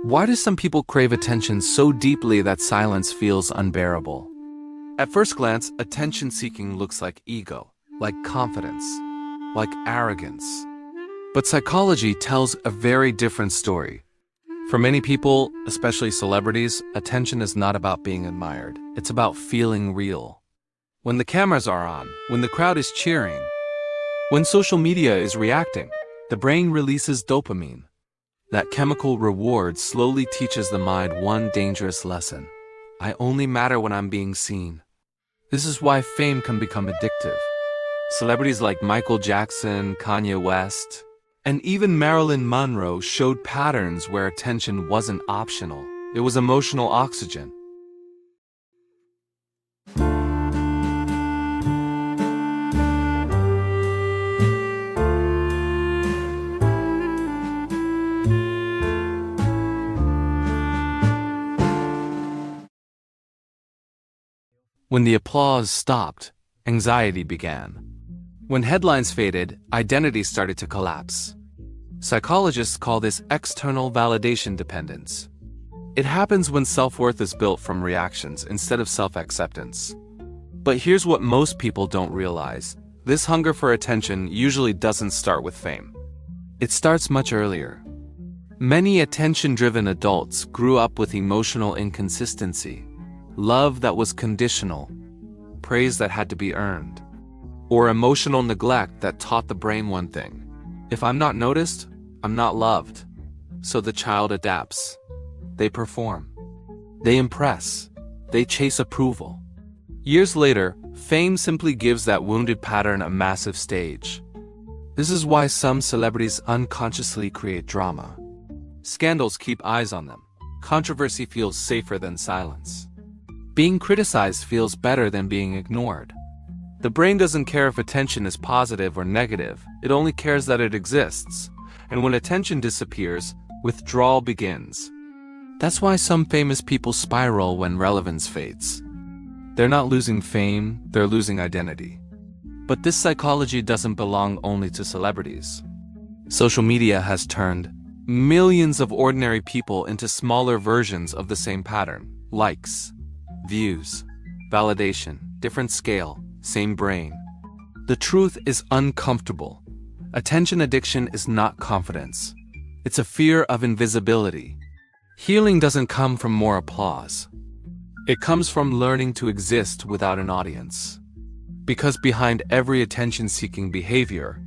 Why do some people crave attention so deeply that silence feels unbearable? At first glance, attention-seeking looks like ego, like confidence, like arrogance. But psychology tells a very different story. For many people, especially celebrities, attention is not about being admired. It's about feeling real. When the cameras are on, when the crowd is cheering, when social media is reacting, the brain releases dopamine. That chemical reward slowly teaches the mind one dangerous lesson. I only matter when I'm being seen. This is why fame can become addictive. Celebrities like Michael Jackson, Kanye West, and even Marilyn Monroe showed patterns where attention wasn't optional. It was emotional oxygen. When the applause stopped, anxiety began. When headlines faded, identity started to collapse. Psychologists call this external validation dependence. It happens when self-worth is built from reactions instead of self-acceptance. But here's what most people don't realize. This hunger for attention usually doesn't start with fame. It starts much earlier. Many attention-driven adults grew up with emotional inconsistency. Love that was conditional, praise that had to be earned, or emotional neglect that taught the brain one thing: if I'm not noticed, I'm not loved. So the child adapts. They perform. They impress. They chase approval. Years later, fame simply gives that wounded pattern a massive stage. This is why some celebrities unconsciously create drama. Scandals keep eyes on them. Controversy feels safer than silence. Being criticized feels better than being ignored. The brain doesn't care if attention is positive or negative, it only cares that it exists. And when attention disappears, withdrawal begins. That's why some famous people spiral when relevance fades. They're not losing fame, they're losing identity. But this psychology doesn't belong only to celebrities. Social media has turned millions of ordinary people into smaller versions of the same pattern. Likes, views, validation, different scale, same brain. The truth is uncomfortable. Attention addiction is not confidence. It's a fear of invisibility. Healing doesn't come from more applause. It comes from learning to exist without an audience. Because behind every attention-seeking behavior,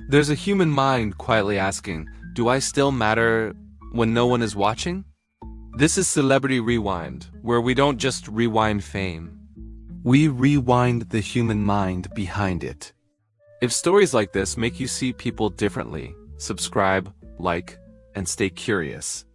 there's a human mind quietly asking, do I still matter when no one is watching? This is Celebrity Rewind, where we don't just rewind fame. We rewind the human mind behind it. If stories like this make you see people differently, subscribe, like, and stay curious.